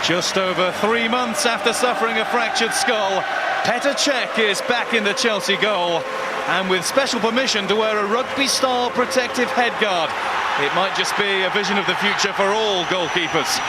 Just over 3 months after suffering a fractured skull, Petr Cech is back in the Chelsea goal, and with special permission to wear a rugby-style protective headguard. It might just be a vision of the future for all goalkeepers.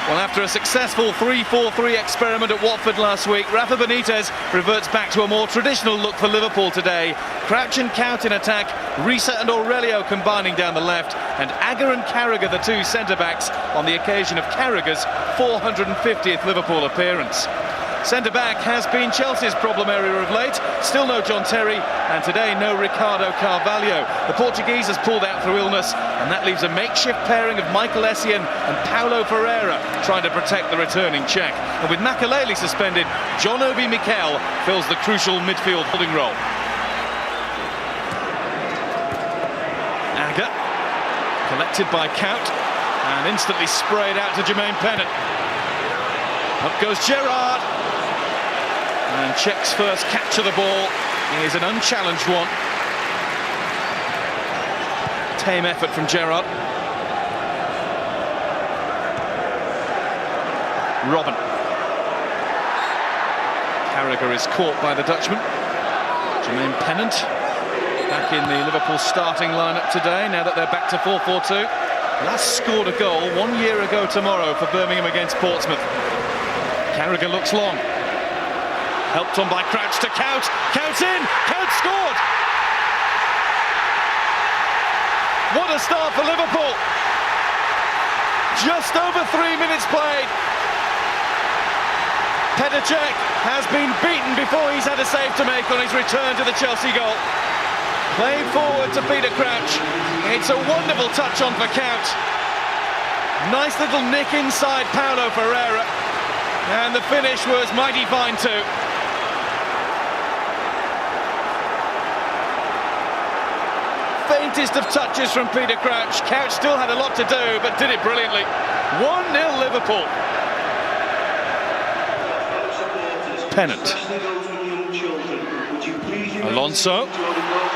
Well, after a successful 3-4-3 experiment at Watford last week, Rafa Benitez reverts back to a more traditional look for Liverpool today. Crouch and Cout in attack, Risa and Aurelio combining down the left, and Agger and Carragher, the two centre-backs, on the occasion of Carragher's 450th Liverpool appearance. Centre-back has been Chelsea's problem area of late. Still no John Terry, and today no Ricardo Carvalho. The Portuguese has pulled out through illness, and that leaves a makeshift pairing of Michael Essien and Paulo Ferreira trying to protect the returning Czech. And with Makelele suspended, John Obi Mikel fills the crucial midfield holding role. Agger, collected by Cout, and instantly sprayed out to Jermaine Pennant. Up goes Gerrard. And Czech's first catch of the ball is an unchallenged one. Tame effort from Gerrard. Robben. Carragher is caught by the Dutchman. Jermaine Pennant back in the Liverpool starting lineup today, now that they're back to 4-4-2. Last scored a goal 1 year ago tomorrow for Birmingham against Portsmouth. Carragher looks long. Helped on by Crouch to Cout. Cout's in! Cout scored! What a start for Liverpool! Just over 3 minutes played. Petr Cech has been beaten before he's had a save to make on his return to the Chelsea goal. Played forward to Peter Crouch. It's a wonderful touch on for Cout. Nice little nick inside Paulo Ferreira. And the finish was mighty fine too. Faintest of touches from Peter Crouch. Cout still had a lot to do, but did it brilliantly. 1-0 Liverpool. Pennant. Alonso.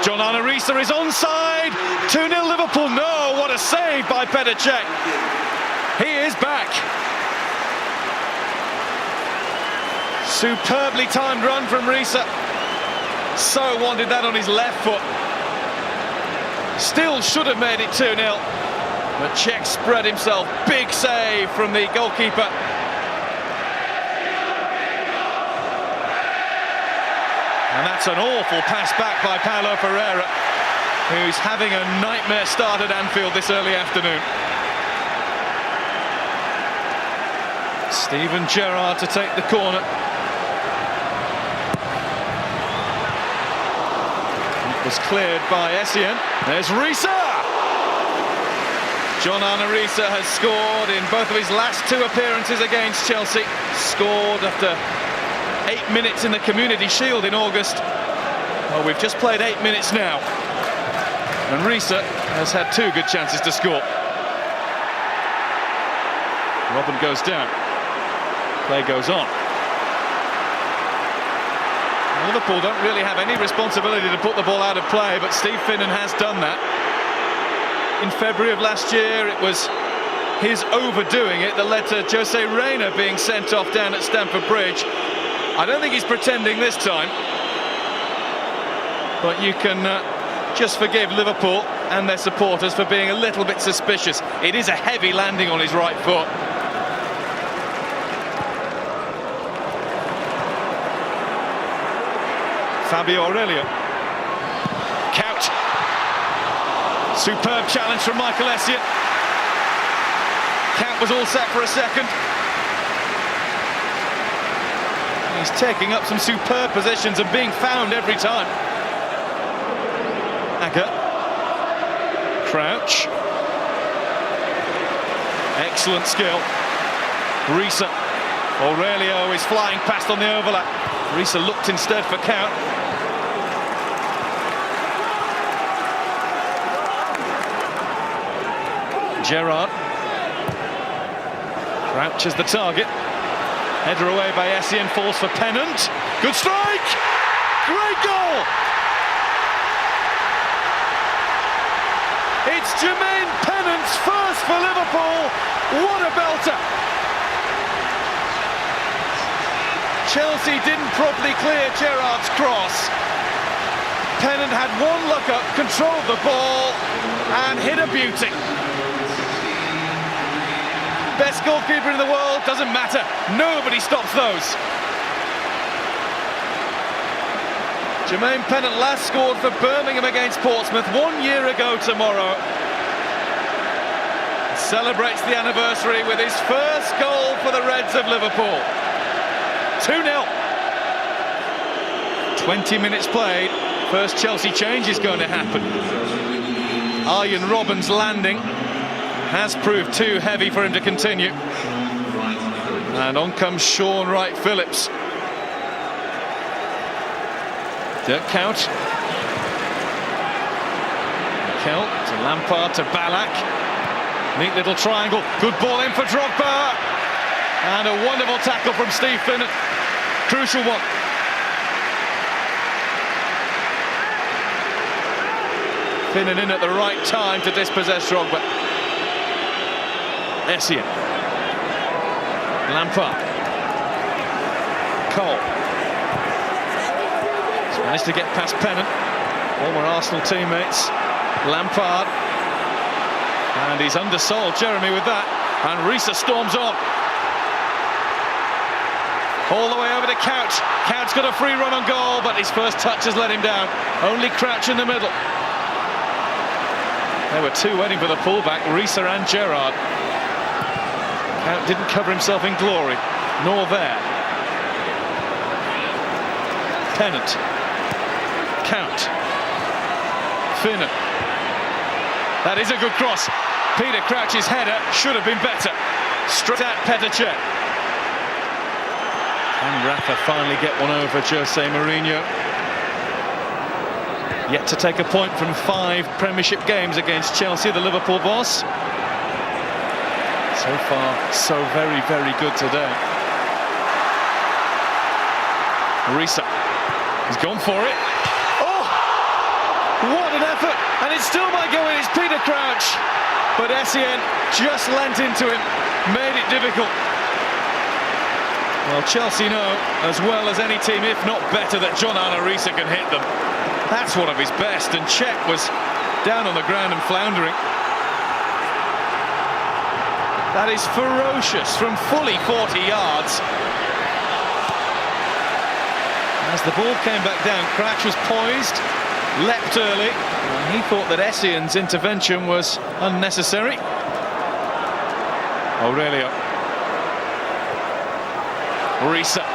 John Risa is onside. 2-0 Liverpool. No, what a save by Petr Cech. He is back. Superbly timed run from Risa. So wanted that on his left foot. Still should have made it 2-0. But Cech spread himself. Big save from the goalkeeper. And that's an awful pass back by Paulo Ferreira, who's having a nightmare start at Anfield this early afternoon. Steven Gerrard to take the corner. Was cleared by Essien. There's Risa! John Risa has scored in both of his last 2 appearances against Chelsea. Scored after 8 minutes in the Community Shield in August. Well, we've just played 8 minutes now. And Risa has had 2 good chances to score. Robben goes down. Play goes on. Liverpool don't really have any responsibility to put the ball out of play, but Steve Finnan has done that. In February of last year, it was his overdoing it that led to Jose Reina being sent off down at Stamford Bridge. I don't think he's pretending this time, but you can just forgive Liverpool and their supporters for being a little bit suspicious. It is a heavy landing on his right foot. Fabio Aurelio. Cout. Superb challenge from Michael Essien. Cout was all set for a second. He's taking up some superb positions and being found every time. Agger. Crouch. Excellent skill. Risa. Aurelio is flying past on the overlap. Risa looked instead for Cout. Gerrard. Crouch is the target. Header away by Essien, falls for Pennant. Good strike! Great goal! It's Jermaine Pennant's first for Liverpool. What a belter! Chelsea didn't properly clear Gerrard's cross. Pennant had one look up, controlled the ball and hit a beauty. Best goalkeeper in the world, doesn't matter. Nobody stops those. Jermaine Pennant last scored for Birmingham against Portsmouth 1 year ago tomorrow. Celebrates the anniversary with his first goal for the Reds of Liverpool. 2-0. 20 minutes played. First Chelsea change is going to happen. Arjen Robben's landing has proved too heavy for him to continue. And on comes Sean Wright-Phillips. Dirk Kuyt. To Lampard to Ballack. Neat little triangle. Good ball in for Drogba. And a wonderful tackle from Steve Finnan. Crucial one. Finnan in at the right time to dispossess Drogba. Essien. Lampard. Cole. He's managed to get past Pennant. Former Arsenal teammates. Lampard. And he's undersold Jeremy with that. And Risa storms on. All the way over to Kuyt. Kuyt's got a free run on goal, but his first touch has let him down. Only Crouch in the middle. There were two waiting for the pullback, Risa and Gerrard. Kuyt didn't cover himself in glory, nor there. Pennant. Kuyt. Finnan. That is a good cross. Peter Crouch's header should have been better. Straight at Petr Cech. Can Rafa finally get one over Jose Mourinho? Yet to take a point from 5 Premiership games against Chelsea, the Liverpool boss. So far, so very, very good today. Risa. He's gone for it. Oh! What an effort! And it still might go in. It's Peter Crouch. But Essien just leant into him, made it difficult. Well, Chelsea know, as well as any team, if not better, that John Arne Riise can hit them. That's one of his best, and Cech was down on the ground and floundering. That is ferocious from fully 40 yards. As the ball came back down, Crouch was poised, leapt early, and he thought that Essien's intervention was unnecessary. Aurelio. Risa.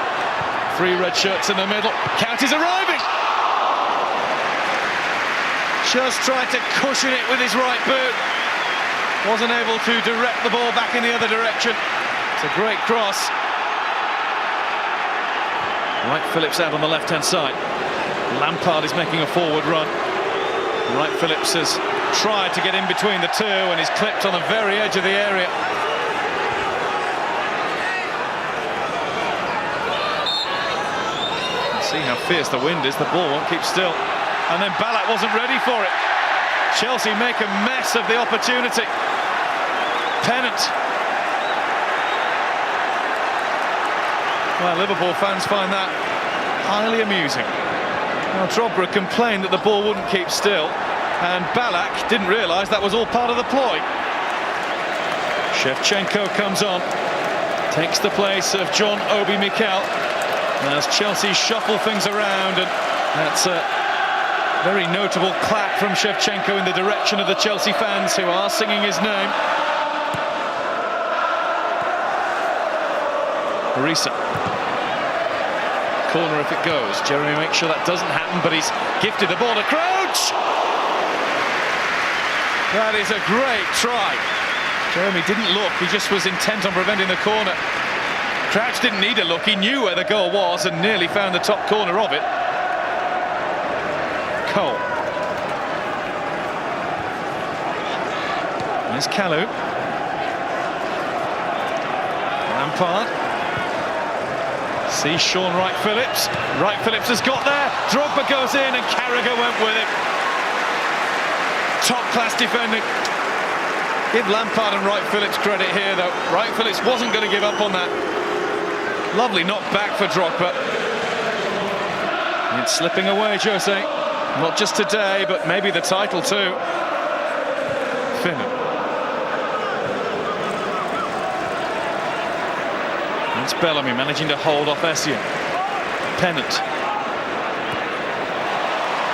3 red shirts in the middle. Kuyt is arriving. Just tried to cushion it with his right boot. Wasn't able to direct the ball back in the other direction. It's a great cross. Wright-Phillips out on the left-hand side. Lampard is making a forward run. Wright-Phillips has tried to get in between the two and is clipped on the very edge of the area. See how fierce the wind is, the ball won't keep still. And then Ballack wasn't ready for it. Chelsea make a mess of the opportunity. Pennant. Well, Liverpool fans find that highly amusing. Well, Drogba complained that the ball wouldn't keep still, and Ballack didn't realise that was all part of the ploy. Shevchenko comes on, takes the place of John Obi Mikel as Chelsea shuffle things around, and that's a very notable clap from Shevchenko in the direction of the Chelsea fans who are singing his name. Risa. Corner if it goes. Jeremy makes sure that doesn't happen, but he's gifted the ball to Crouch. That is a great try. Jeremy didn't look, he just was intent on preventing the corner. Crouch didn't need a look, he knew where the goal was and nearly found the top corner of it. Cole. There's Kalou. Lampard. See Sean Wright-Phillips. Wright-Phillips has got there. Drogba goes in and Carragher went with it. Top-class defending. Give Lampard and Wright-Phillips credit here, though. Wright-Phillips wasn't going to give up on that. Lovely knock back for Drogba. It's slipping away, Jose. Not just today, but maybe the title too. Finnan. It's Bellamy managing to hold off Essien. Pennant.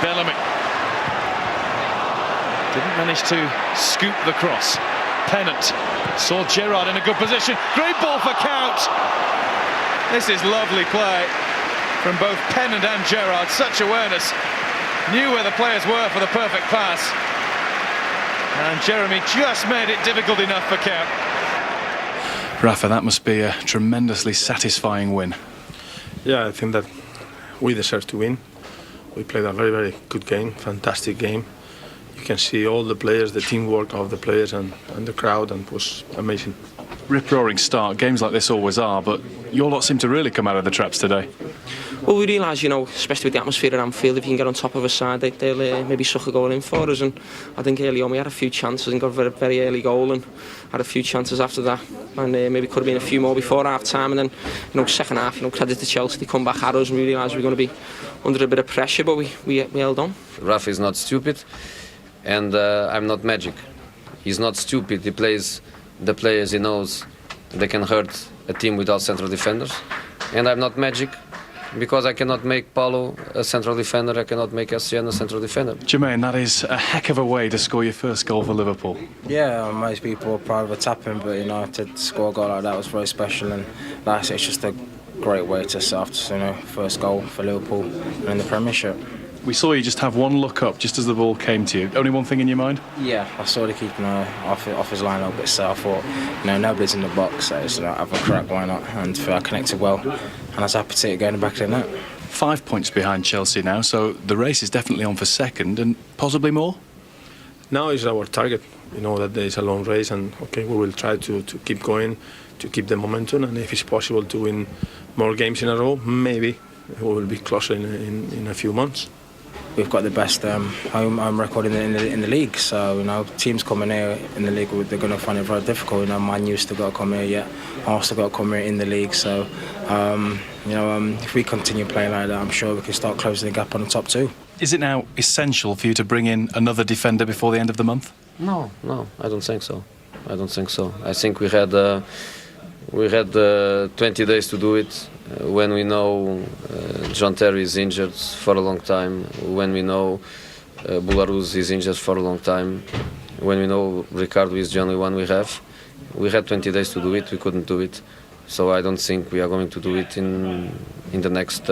Bellamy. Didn't manage to scoop the cross. Pennant saw Gerrard in a good position. Great ball for Count. This is lovely play from both Pennant and Gerrard. Such awareness. Knew where the players were for the perfect pass. And Jeremy just made it difficult enough for Count. Rafa, that must be a tremendously satisfying win. Yeah, I think that we deserve to win. We played a very, very good game, fantastic game. You can see all the players, the teamwork of the players and the crowd, and it was amazing. Rip-roaring start, games like this always are, but your lot seem to really come out of the traps today. Well, we realise, you know, especially with the atmosphere at Anfield, if you can get on top of a side, they'll maybe suck a goal in for us. And I think early on we had a few chances and got a very early goal, and had a few chances after that, and maybe could have been a few more before half time. And then, you know, second half, credit to Chelsea, they come back at us and we realised we were going to be under a bit of pressure, but we held on. Rafa is not stupid, and I'm not magic. He's not stupid. He plays the players he knows they can hurt a team without central defenders, and I'm not magic. Because I cannot make Paulo a central defender, I cannot make Essien a central defender. Jermaine, that is a heck of a way to score your first goal for Liverpool. Yeah, most people are proud of a tapping, but you know, to score a goal like that was very special, and like I said, it's just a great way to start, first goal for Liverpool and in the Premiership. We saw you just have one look up just as the ball came to you. Only one thing in your mind? Yeah, I saw the keeper off his line a little bit, so I thought, nobody's in the box, so just, have a crack, why not? And I connected well, and I was happy to see it go in the back of the net. 5 points behind Chelsea now, so the race is definitely on for second, and possibly more? Now is our target. You know that there is a long race, and okay, we will try to keep going, to keep the momentum, and if it's possible to win more games in a row, maybe we will be closer in a few months. We've got the best home record in the league, so teams coming here in the league, they're going to find it very difficult. Man U's still got to come here yet, Arsenal got to come here in the league. So if we continue playing like that, I'm sure we can start closing the gap on the top two. Is it now essential for you to bring in another defender before the end of the month? No, I don't think so. I think we had 20 days to do it. When we know John Terry is injured for a long time, when we know Bularuz is injured for a long time, when we know Ricardo is the only one we have, we had 20 days to do it. We couldn't do it, so I don't think we are going to do it in the next